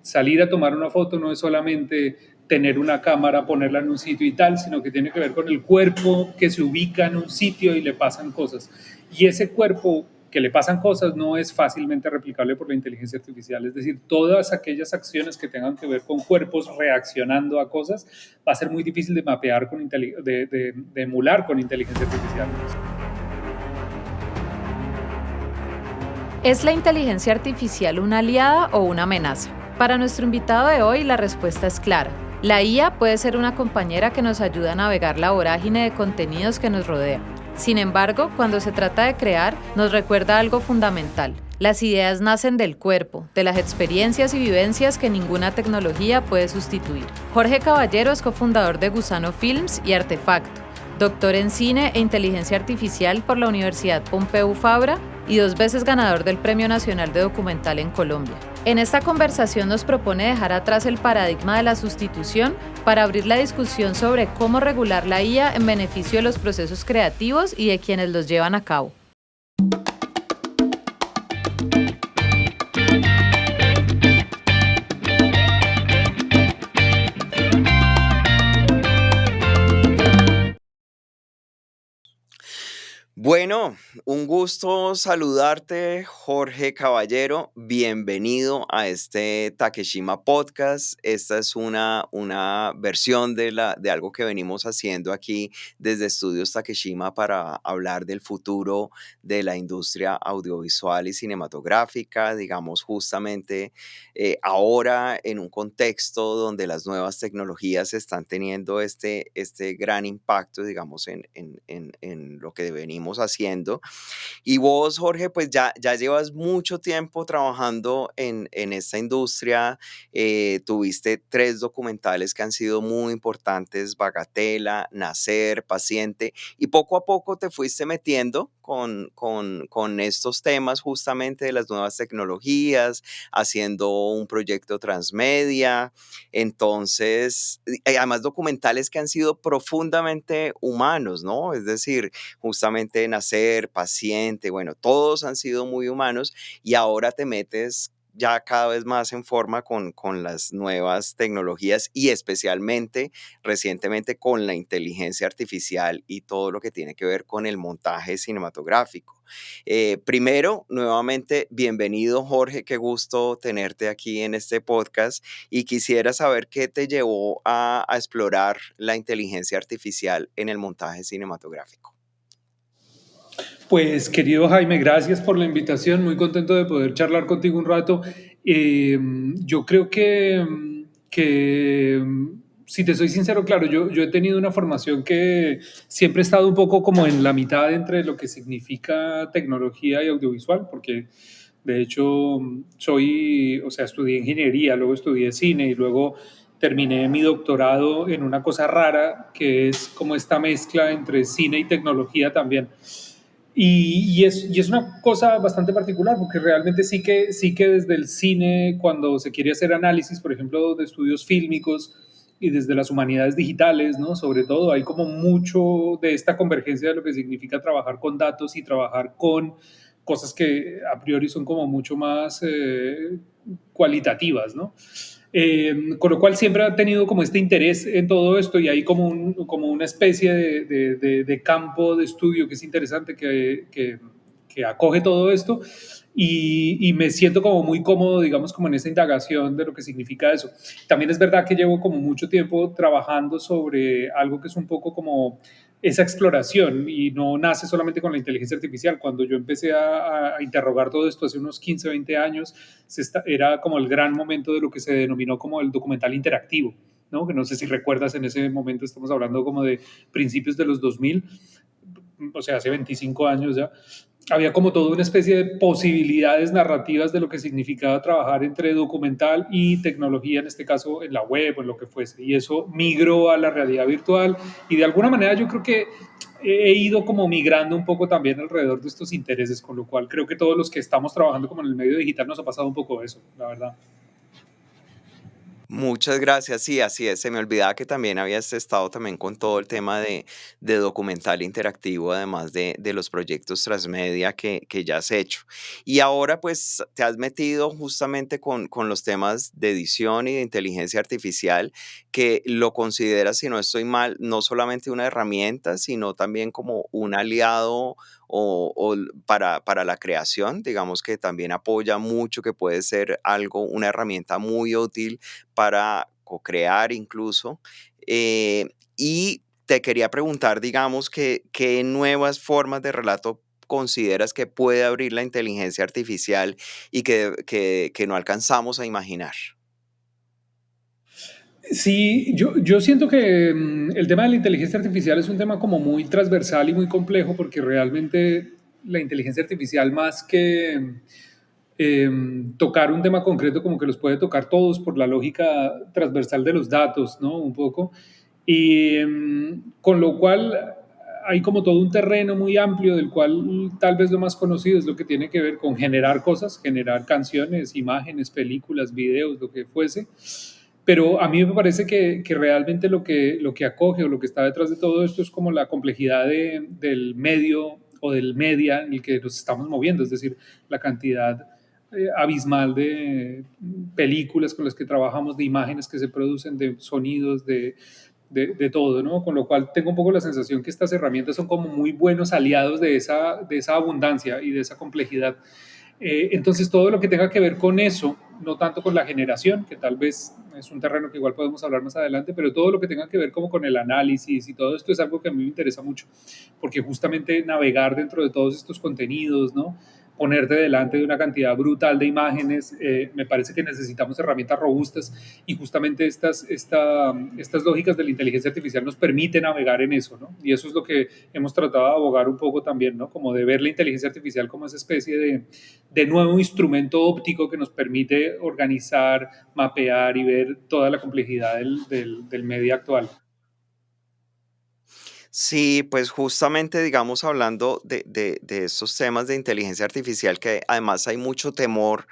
salir a tomar una foto no es solamente tener una cámara, ponerla en un sitio y tal, sino que tiene que ver con el cuerpo que se ubica en un sitio y le pasan cosas. Y ese cuerpo que le pasan cosas no es fácilmente replicable por la inteligencia artificial. Es decir, todas aquellas acciones que tengan que ver con cuerpos reaccionando a cosas va a ser muy difícil de mapear, de emular con inteligencia artificial. ¿Es la inteligencia artificial una aliada o una amenaza? Para nuestro invitado de hoy, la respuesta es clara. La IA puede ser una compañera que nos ayuda a navegar la vorágine de contenidos que nos rodea. Sin embargo, cuando se trata de crear, nos recuerda algo fundamental. Las ideas nacen del cuerpo, de las experiencias y vivencias que ninguna tecnología puede sustituir. Jorge Caballero es cofundador de Gusano Films y Artefacto, doctor en cine e inteligencia artificial por la Universidad Pompeu Fabra y 2 veces ganador del Premio Nacional de Documental en Colombia. En esta conversación nos propone dejar atrás el paradigma de la sustitución para abrir la discusión sobre cómo regular la IA en beneficio de los procesos creativos y de quienes los llevan a cabo. Bueno, un gusto saludarte, Jorge Caballero. Bienvenido a este Takeshima Podcast. Esta es una versión de algo que venimos haciendo aquí desde Estudios Takeshima para hablar del futuro de la industria audiovisual y cinematográfica, digamos justamente ahora en un contexto donde las nuevas tecnologías están teniendo este gran impacto, digamos, en lo que venimos haciendo. Y vos, Jorge, pues ya llevas mucho tiempo trabajando en esta industria. Tuviste 3 documentales que han sido muy importantes: Bagatela, Nacer, Paciente, y poco a poco te fuiste metiendo con estos temas justamente de las nuevas tecnologías, haciendo un proyecto transmedia. Entonces, además documentales que han sido profundamente humanos, ¿no? Es decir, justamente Nacer, Paciente, bueno, todos han sido muy humanos y ahora te metes ya cada vez más en forma con las nuevas tecnologías y especialmente recientemente con la inteligencia artificial y todo lo que tiene que ver con el montaje cinematográfico. Primero, nuevamente, bienvenido, Jorge, qué gusto tenerte aquí en este podcast y quisiera saber qué te llevó a explorar la inteligencia artificial en el montaje cinematográfico. Pues querido Jaime, gracias por la invitación, muy contento de poder charlar contigo un rato. Yo creo que, si te soy sincero, claro, yo he tenido una formación que siempre he estado un poco como en la mitad entre lo que significa tecnología y audiovisual, porque de hecho o sea, estudié ingeniería, luego estudié cine y luego terminé mi doctorado en una cosa rara que es como esta mezcla entre cine y tecnología también. Y es una cosa bastante particular porque realmente sí que desde el cine, cuando se quiere hacer análisis, por ejemplo, de estudios fílmicos y desde las humanidades digitales, ¿no? Sobre todo, hay como mucho de esta convergencia de lo que significa trabajar con datos y trabajar con cosas que a priori son como mucho más cualitativas, ¿no? Con lo cual siempre ha tenido como este interés en todo esto y hay como una especie de campo de estudio que es interesante, que acoge todo esto y me siento como muy cómodo, digamos, como en esa indagación de lo que significa eso. También es verdad que llevo como mucho tiempo trabajando sobre algo que es un poco como esa exploración y no nace solamente con la inteligencia artificial. Cuando yo empecé a interrogar todo esto hace unos 15, 20 años, era como el gran momento de lo que se denominó como el documental interactivo, ¿no? Que no sé si recuerdas, en ese momento estamos hablando como de principios de los 2000, o sea, hace 25 años ya. Había como toda una especie de posibilidades narrativas de lo que significaba trabajar entre documental y tecnología, en este caso en la web o en lo que fuese, y eso migró a la realidad virtual y de alguna manera yo creo que he ido como migrando un poco también alrededor de estos intereses, con lo cual creo que todos los que estamos trabajando como en el medio digital nos ha pasado un poco eso, la verdad. Muchas gracias. Sí, así es. Se me olvidaba que también habías estado también con todo el tema de documental interactivo, además de los proyectos transmedia que ya has hecho. Y ahora pues te has metido justamente con los temas de edición y de inteligencia artificial, que lo consideras, si no estoy mal, no solamente una herramienta, sino también como un aliado para la creación. Digamos que también apoya mucho, que puede ser algo, una herramienta muy útil para co-crear incluso. Eh, y te quería preguntar, digamos, que, ¿qué nuevas formas de relato consideras que puede abrir la inteligencia artificial y que no alcanzamos a imaginar? Sí, yo siento que el tema de la inteligencia artificial es un tema como muy transversal y muy complejo porque realmente la inteligencia artificial más que tocar un tema concreto como que los puede tocar todos por la lógica transversal de los datos, ¿no? Un poco. Y con lo cual hay como todo un terreno muy amplio del cual tal vez lo más conocido es lo que tiene que ver con generar cosas, generar canciones, imágenes, películas, videos, lo que fuese. Pero a mí me parece que realmente lo que acoge o lo que está detrás de todo esto es como la complejidad del medio o del media en el que nos estamos moviendo, es decir, la cantidad abismal de películas con las que trabajamos, de imágenes que se producen, de sonidos, de todo, ¿no? Con lo cual tengo un poco la sensación que estas herramientas son como muy buenos aliados de esa abundancia y de esa complejidad. Entonces, todo lo que tenga que ver con eso, no tanto con la generación, que tal vez es un terreno que igual podemos hablar más adelante, pero todo lo que tenga que ver como con el análisis y todo esto es algo que a mí me interesa mucho, porque justamente navegar dentro de todos estos contenidos, ¿no? Ponerte delante de una cantidad brutal de imágenes, me parece que necesitamos herramientas robustas y justamente estas lógicas de la inteligencia artificial nos permiten navegar en eso, ¿no? Y eso es lo que hemos tratado de abogar un poco también, ¿no? Como de ver la inteligencia artificial como esa especie de nuevo instrumento óptico que nos permite organizar, mapear y ver toda la complejidad del medio actual. Sí, pues justamente, digamos, hablando de estos temas de inteligencia artificial, que además hay mucho temor,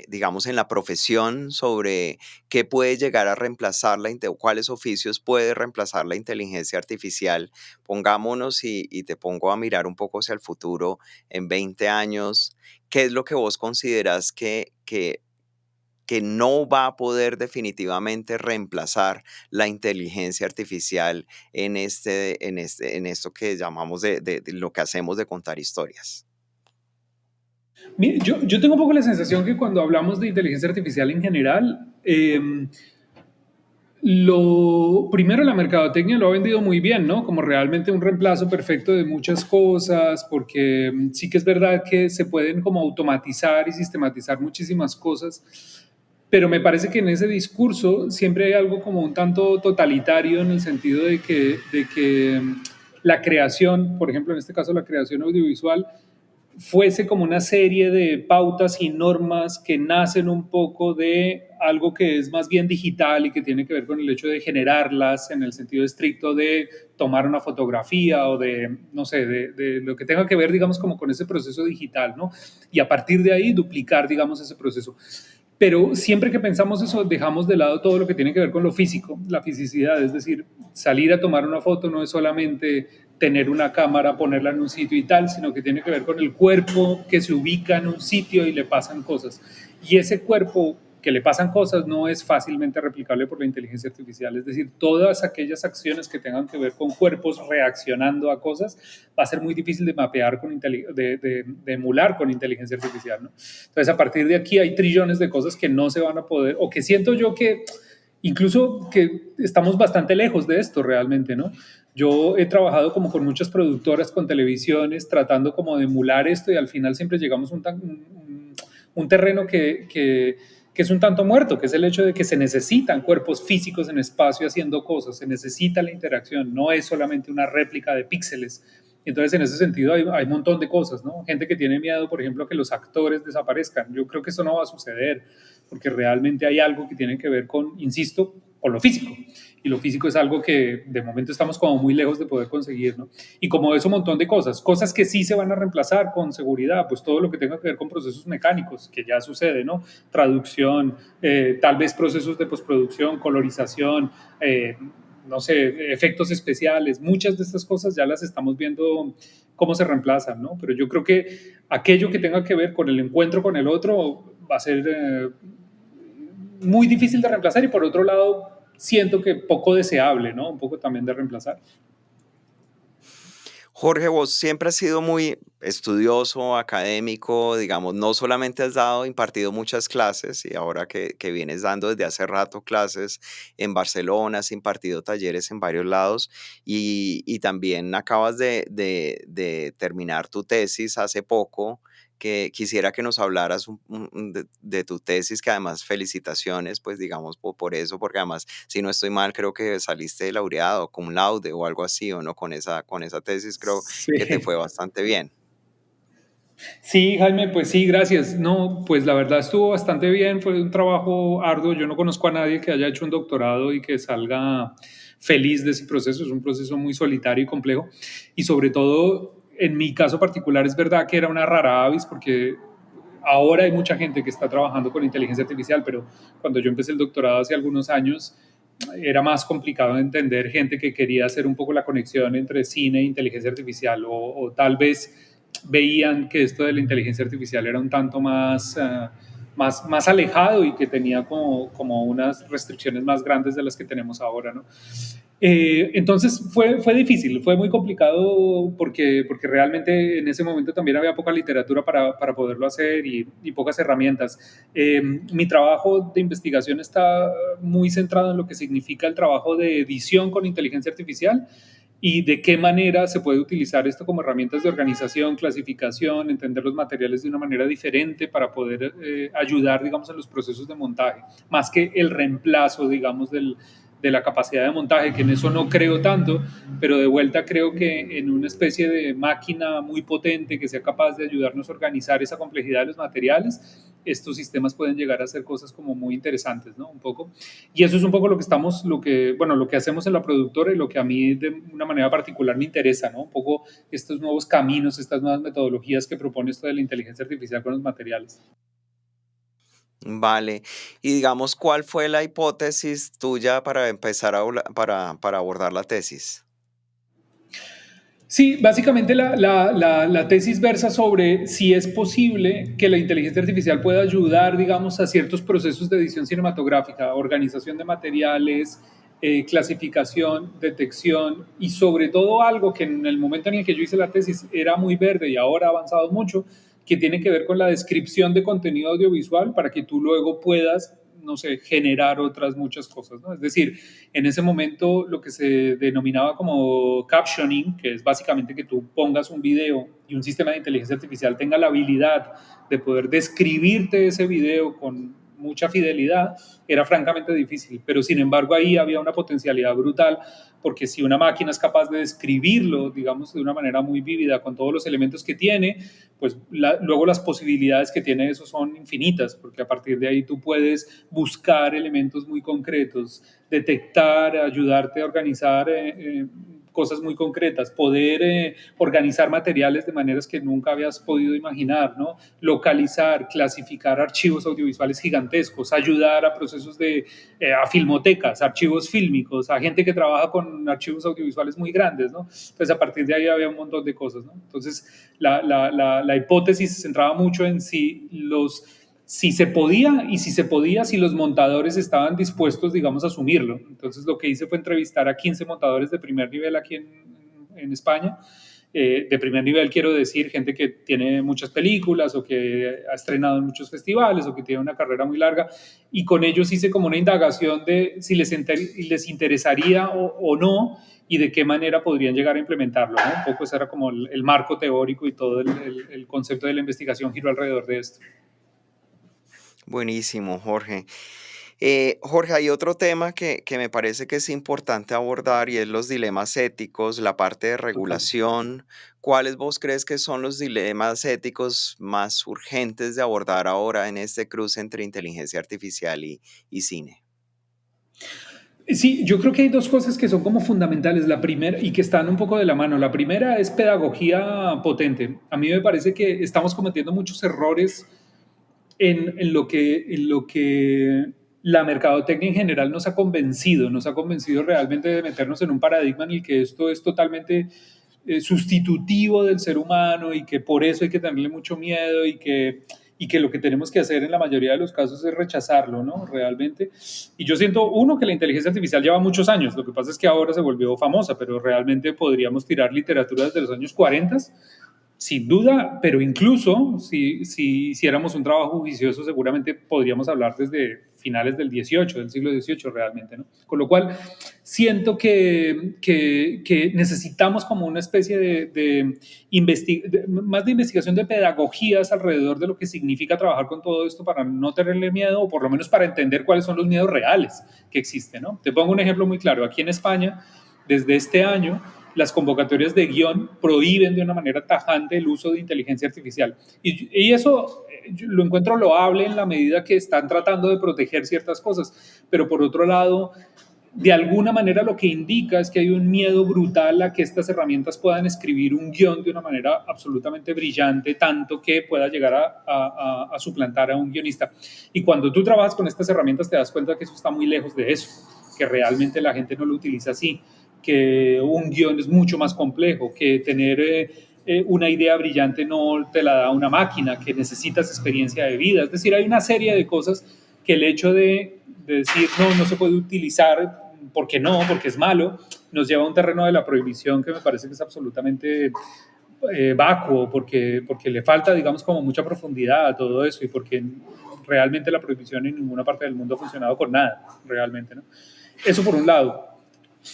digamos, en la profesión sobre qué puede llegar a reemplazar cuáles oficios puede reemplazar la inteligencia artificial. Pongámonos y te pongo a mirar un poco hacia el futuro en 20 años. ¿Qué es lo que vos consideras que no va a poder definitivamente reemplazar la inteligencia artificial en esto que llamamos de lo que hacemos de contar historias? Yo tengo un poco la sensación que cuando hablamos de inteligencia artificial en general, lo primero, la mercadotecnia lo ha vendido muy bien, ¿no? Como realmente un reemplazo perfecto de muchas cosas, porque sí que es verdad que se pueden como automatizar y sistematizar muchísimas cosas, pero me parece que en ese discurso siempre hay algo como un tanto totalitario en el sentido de que la creación, por ejemplo, en este caso la creación audiovisual, fuese como una serie de pautas y normas que nacen un poco de algo que es más bien digital y que tiene que ver con el hecho de generarlas en el sentido estricto de tomar una fotografía o de, no sé, de lo que tenga que ver, digamos, como con ese proceso digital, ¿no? Y a partir de ahí duplicar, digamos, ese proceso. Pero siempre que pensamos eso, dejamos de lado todo lo que tiene que ver con lo físico, la fisicidad, es decir, salir a tomar una foto no es solamente tener una cámara, ponerla en un sitio y tal, sino que tiene que ver con el cuerpo que se ubica en un sitio y le pasan cosas. Y ese cuerpo que le pasan cosas no es fácilmente replicable por la inteligencia artificial. Es decir, todas aquellas acciones que tengan que ver con cuerpos reaccionando a cosas va a ser muy difícil de mapear, de emular con inteligencia artificial, ¿no? Entonces, a partir de aquí hay trillones de cosas que no se van a poder, o que siento yo que incluso que estamos bastante lejos de esto realmente, ¿no? Yo he trabajado como con muchas productoras, con televisiones, tratando como de emular esto y al final siempre llegamos a un terreno que es un tanto muerto, que es el hecho de que se necesitan cuerpos físicos en espacio haciendo cosas, se necesita la interacción, no es solamente una réplica de píxeles. Entonces, en ese sentido, hay un montón de cosas, ¿no? Gente que tiene miedo, por ejemplo, a que los actores desaparezcan. Yo creo que eso no va a suceder, porque realmente hay algo que tiene que ver con, insisto, con lo físico. y lo físico es algo que de momento estamos como muy lejos de poder conseguir, ¿no? Y como eso, un montón de cosas que sí se van a reemplazar con seguridad, pues todo lo que tenga que ver con procesos mecánicos, que ya sucede, ¿no? Traducción, tal vez procesos de postproducción, colorización, no sé, efectos especiales, muchas de estas cosas ya las estamos viendo cómo se reemplazan, ¿no? Pero yo creo que aquello que tenga que ver con el encuentro con el otro va a ser muy difícil de reemplazar y por otro lado siento que poco deseable, ¿no? Un poco también de reemplazar. Jorge, vos siempre has sido muy estudioso, académico, digamos, no solamente has dado, impartido muchas clases y ahora que vienes dando desde hace rato clases en Barcelona, has impartido talleres en varios lados y también acabas de terminar tu tesis hace poco, que quisiera que nos hablaras de tu tesis, que además felicitaciones, pues digamos por eso, porque además, si no estoy mal, creo que saliste laureado, cum laude o algo así, o no, con esa tesis creo que te Sí. fue bastante bien. Sí, Jaime, pues sí, gracias. No, pues la verdad estuvo bastante bien, fue un trabajo arduo. Yo no conozco a nadie que haya hecho un doctorado y que salga feliz de ese proceso. Es un proceso muy solitario y complejo. Y sobre todo, en mi caso particular, es verdad que era una rara avis porque ahora hay mucha gente que está trabajando con inteligencia artificial, pero cuando yo empecé el doctorado hace algunos años, era más complicado entender gente que quería hacer un poco la conexión entre cine e inteligencia artificial o tal vez veían que esto de la inteligencia artificial era un tanto más alejado y que tenía como unas restricciones más grandes de las que tenemos ahora, ¿no? Entonces fue difícil, fue muy complicado porque realmente en ese momento también había poca literatura para poderlo hacer y pocas herramientas. Mi trabajo de investigación está muy centrado en lo que significa el trabajo de edición con inteligencia artificial y de qué manera se puede utilizar esto como herramientas de organización, clasificación, entender los materiales de una manera diferente para poder ayudar, digamos, en los procesos de montaje, más que el reemplazo, digamos, de la capacidad de montaje, que en eso no creo tanto, pero de vuelta creo que en una especie de máquina muy potente que sea capaz de ayudarnos a organizar esa complejidad de los materiales, estos sistemas pueden llegar a hacer cosas como muy interesantes, ¿no? Un poco. Y eso es un poco lo que estamos, lo que hacemos en la productora y lo que a mí de una manera particular me interesa, ¿no? Un poco estos nuevos caminos, estas nuevas metodologías que propone esto de la inteligencia artificial con los materiales. Vale. Y digamos, ¿cuál fue la hipótesis tuya para empezar para abordar la tesis? Sí, básicamente la tesis versa sobre si es posible que la inteligencia artificial pueda ayudar, digamos, a ciertos procesos de edición cinematográfica, organización de materiales, clasificación, detección y sobre todo algo que en el momento en el que yo hice la tesis era muy verde y ahora ha avanzado mucho, que tiene que ver con la descripción de contenido audiovisual para que tú luego puedas, no sé, generar otras muchas cosas, ¿no? Es decir, en ese momento lo que se denominaba como captioning, que es básicamente que tú pongas un video y un sistema de inteligencia artificial tenga la habilidad de poder describirte ese video con mucha fidelidad, era francamente difícil, pero sin embargo ahí había una potencialidad brutal, porque si una máquina es capaz de describirlo, digamos, de una manera muy vívida, con todos los elementos que tiene, pues luego las posibilidades que tiene eso son infinitas, porque a partir de ahí tú puedes buscar elementos muy concretos, detectar, ayudarte a organizar cosas muy concretas, poder organizar materiales de maneras que nunca habías podido imaginar, ¿no? Localizar, clasificar archivos audiovisuales gigantescos, ayudar a procesos a filmotecas, archivos fílmicos, a gente que trabaja con archivos audiovisuales muy grandes, ¿no? Entonces a partir de ahí había un montón de cosas, ¿no? Entonces la hipótesis se centraba mucho en si se podía y si se podía, si los montadores estaban dispuestos, digamos, a asumirlo. Entonces lo que hice fue entrevistar a 15 montadores de primer nivel aquí en España. De primer nivel quiero decir gente que tiene muchas películas o que ha estrenado en muchos festivales o que tiene una carrera muy larga y con ellos hice como una indagación de si les interesaría o no y de qué manera podrían llegar a implementarlo, ¿no? Un poco ese era como el marco teórico y todo el concepto de la investigación giró alrededor de esto. Buenísimo, Jorge. Jorge, hay otro tema que me parece que es importante abordar y es los dilemas éticos, la parte de Total. regulación. ¿Cuáles vos crees que son los dilemas éticos más urgentes de abordar ahora en este cruce entre inteligencia artificial y cine? Sí, yo creo que hay dos cosas que son como fundamentales. La primera, y que están un poco de la mano. La primera es pedagogía potente. A mí me parece que estamos cometiendo muchos errores en lo que la mercadotecnia en general nos ha convencido realmente de meternos en un paradigma en el que esto es totalmente sustitutivo del ser humano y que por eso hay que tenerle mucho miedo y que lo que tenemos que hacer en la mayoría de los casos es rechazarlo, ¿no? Realmente. Y yo siento, uno, que la inteligencia artificial lleva muchos años, lo que pasa es que ahora se volvió famosa, pero realmente podríamos tirar literatura desde los años 40, sin duda, pero incluso si hiciéramos un trabajo juicioso, seguramente podríamos hablar desde finales del siglo XVIII realmente, ¿no? Con lo cual, siento que necesitamos como una especie más de investigación de pedagogías alrededor de lo que significa trabajar con todo esto para no tenerle miedo, o por lo menos para entender cuáles son los miedos reales que existen, ¿no? Te pongo un ejemplo muy claro. Aquí en España, desde este año, las convocatorias de guión prohíben de una manera tajante el uso de inteligencia artificial. Y eso lo encuentro loable en la medida que están tratando de proteger ciertas cosas, pero por otro lado, de alguna manera lo que indica es que hay un miedo brutal a que estas herramientas puedan escribir un guión de una manera absolutamente brillante, tanto que pueda llegar a suplantar a un guionista. Y cuando tú trabajas con estas herramientas te das cuenta que eso está muy lejos de eso, que realmente la gente no lo utiliza así, que un guión es mucho más complejo, que tener una idea brillante no te la da una máquina, que necesitas experiencia de vida. Es decir, hay una serie de cosas que el hecho de decir no se puede utilizar porque no, porque es malo, nos lleva a un terreno de la prohibición que me parece que es absolutamente vacuo, porque le falta, digamos, como mucha profundidad a todo eso y porque realmente la prohibición en ninguna parte del mundo ha funcionado con nada, realmente, ¿no? Eso por un lado.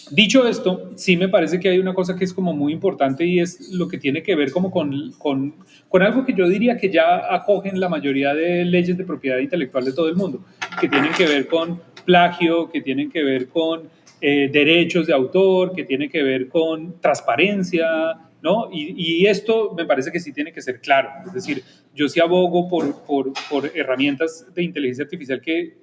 Dicho esto, sí me parece que hay una cosa que es como muy importante y es lo que tiene que ver como con algo que yo diría que ya acogen la mayoría de leyes de propiedad intelectual de todo el mundo, que tienen que ver con plagio, que tienen que ver con derechos de autor, que tienen que ver con transparencia, ¿no? Y esto me parece que sí tiene que ser claro. Es decir, yo sí abogo por herramientas de inteligencia artificial que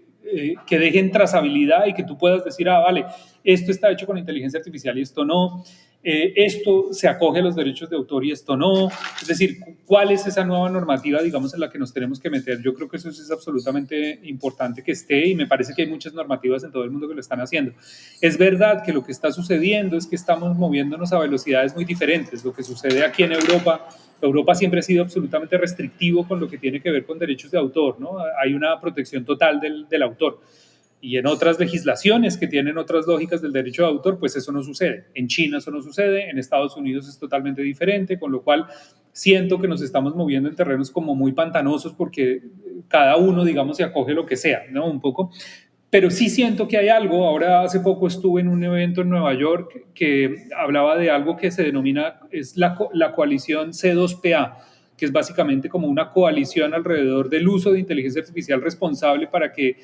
dejen trazabilidad y que tú puedas decir, vale, esto está hecho con inteligencia artificial y esto no, esto se acoge a los derechos de autor y esto no. Es decir, ¿cuál es esa nueva normativa, digamos, en la que nos tenemos que meter? Yo creo que eso es absolutamente importante que esté y me parece que hay muchas normativas en todo el mundo que lo están haciendo. Es verdad que lo que está sucediendo es que estamos moviéndonos a velocidades muy diferentes. Lo que sucede aquí en Europa siempre ha sido absolutamente restrictivo con lo que tiene que ver con derechos de autor, ¿no? Hay una protección total del autor. Y en otras legislaciones que tienen otras lógicas del derecho de autor, pues eso no sucede. En China eso no sucede, en Estados Unidos es totalmente diferente, con lo cual siento que nos estamos moviendo en terrenos como muy pantanosos porque cada uno, digamos, se acoge lo que sea, ¿no? Un poco. Pero sí siento que hay algo. Ahora hace poco estuve en un evento en Nueva York que hablaba de algo que se denomina, es la coalición C2PA, que es básicamente como una coalición alrededor del uso de inteligencia artificial responsable para que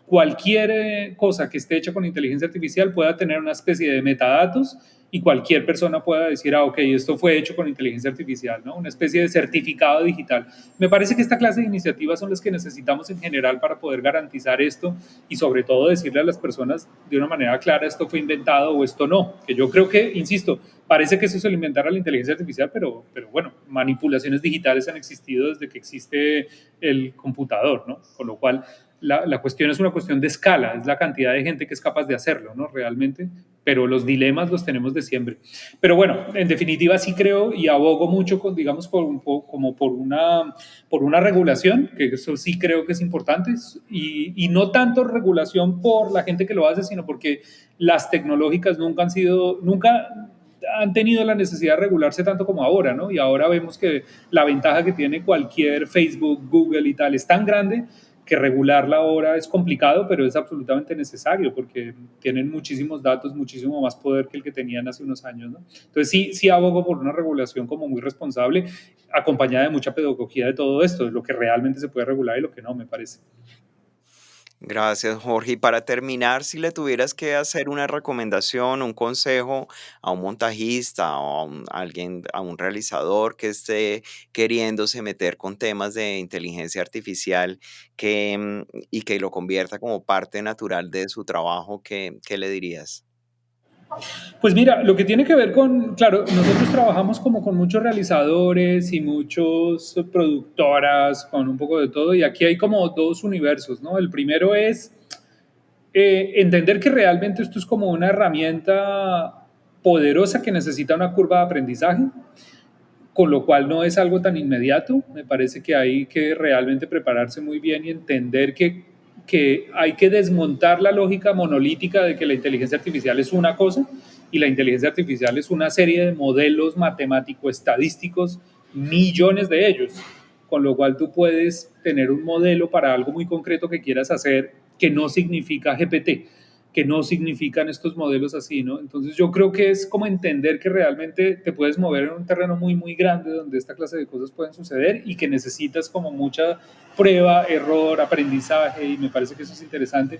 cualquier cosa que esté hecha con inteligencia artificial pueda tener una especie de metadatos y cualquier persona pueda decir, ok, esto fue hecho con inteligencia artificial, ¿no? Una especie de certificado digital. Me parece que esta clase de iniciativas son las que necesitamos en general para poder garantizar esto y sobre todo decirle a las personas de una manera clara esto fue inventado o esto no, que yo creo que, insisto, parece que eso se lo inventara la inteligencia artificial, pero bueno, manipulaciones digitales han existido desde que existe el computador, ¿no? Con lo cual la cuestión es una cuestión de escala, es la cantidad de gente que es capaz de hacerlo, ¿no? Realmente, pero los dilemas los tenemos de siempre. Pero bueno, en definitiva sí creo y abogo mucho, digamos, como por una regulación, que eso sí creo que es importante, y no tanto regulación por la gente que lo hace, sino porque las tecnológicas nunca han tenido la necesidad de regularse tanto como ahora, ¿no? Y ahora vemos que la ventaja que tiene cualquier Facebook, Google y tal es tan grande que regularla ahora es complicado, pero es absolutamente necesario porque tienen muchísimos datos, muchísimo más poder que el que tenían hace unos años, ¿no? Entonces sí abogo por una regulación como muy responsable, acompañada de mucha pedagogía de todo esto, de lo que realmente se puede regular y lo que no, me parece. Gracias, Jorge. Y para terminar, si le tuvieras que hacer una recomendación, un consejo a un montajista o alguien, a un realizador que esté queriéndose meter con temas de inteligencia artificial y que lo convierta como parte natural de su trabajo, ¿qué le dirías? Pues mira, lo que tiene que ver con, claro, nosotros trabajamos como con muchos realizadores y muchos productoras, con un poco de todo, y aquí hay como dos universos, ¿no? El primero es entender que realmente esto es como una herramienta poderosa que necesita una curva de aprendizaje, con lo cual no es algo tan inmediato. Me parece que hay que realmente prepararse muy bien y entender que hay que desmontar la lógica monolítica de que la inteligencia artificial es una cosa y la inteligencia artificial es una serie de modelos matemático-estadísticos, millones de ellos, con lo cual tú puedes tener un modelo para algo muy concreto que quieras hacer que no significa GPT, que no significan estos modelos así, ¿no? Entonces yo creo que es como entender que realmente te puedes mover en un terreno muy, muy grande donde esta clase de cosas pueden suceder y que necesitas como mucha prueba, error, aprendizaje, y me parece que eso es interesante.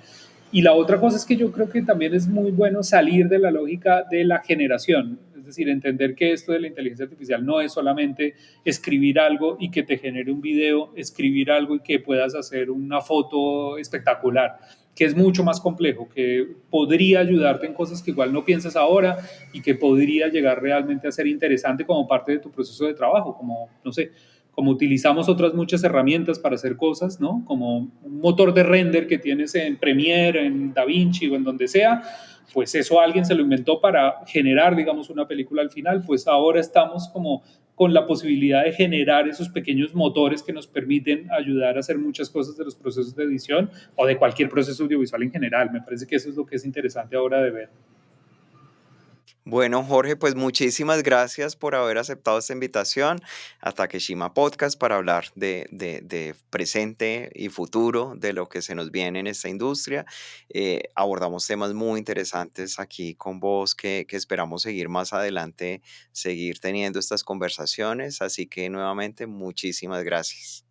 Y la otra cosa es que yo creo que también es muy bueno salir de la lógica de la generación, es decir, entender que esto de la inteligencia artificial no es solamente escribir algo y que te genere un video, escribir algo y que puedas hacer una foto espectacular, que es mucho más complejo, que podría ayudarte en cosas que igual no piensas ahora y que podría llegar realmente a ser interesante como parte de tu proceso de trabajo, como, no sé, como utilizamos otras muchas herramientas para hacer cosas, ¿no? Como un motor de render que tienes en Premiere, en DaVinci o en donde sea, pues eso alguien se lo inventó para generar, digamos, una película al final, pues ahora estamos como con la posibilidad de generar esos pequeños motores que nos permiten ayudar a hacer muchas cosas de los procesos de edición o de cualquier proceso audiovisual en general. Me parece que eso es lo que es interesante ahora de ver. Bueno, Jorge, pues muchísimas gracias por haber aceptado esta invitación a Takeshima Podcast para hablar de presente y futuro de lo que se nos viene en esta industria. Abordamos temas muy interesantes aquí con vos que esperamos seguir más adelante, seguir teniendo estas conversaciones. Así que nuevamente, muchísimas gracias.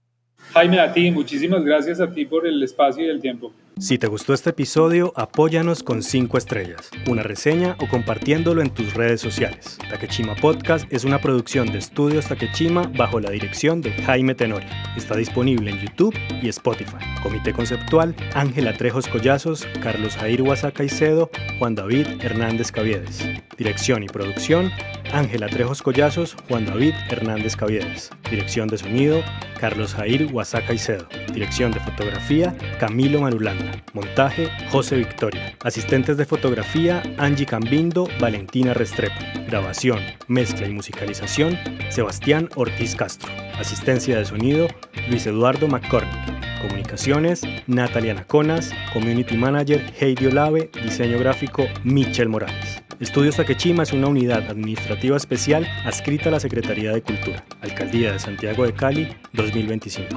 Jaime, a ti, muchísimas gracias a ti por el espacio y el tiempo. Si te gustó este episodio, apóyanos con 5 estrellas, una reseña o compartiéndolo en tus redes sociales. Takeshima Podcast es una producción de Estudios Takeshima bajo la dirección de Jaime Tenorio. Está disponible en YouTube y Spotify. Comité conceptual: Ángela Trejos Collazos, Carlos Jair Huasa Caicedo, Juan David Hernández Caviedes. Dirección y producción: Ángela Trejos Collazos, Juan David Hernández Caviedes. Dirección de sonido: Carlos Jair Huasa Caicedo. Dirección de fotografía: Camilo Marulanda. Montaje: José Victoria. Asistentes de fotografía: Angie Cambindo, Valentina Restrepo. Grabación, mezcla y musicalización: Sebastián Ortiz Castro. Asistencia de sonido: Luis Eduardo McCormick. Comunicaciones: Natalia Naconas. Community Manager: Heidi Olave. Diseño gráfico: Michel Morales. Estudios Takeshima es una unidad administrativa especial adscrita a la Secretaría de Cultura, Alcaldía de Santiago de Cali, 2025.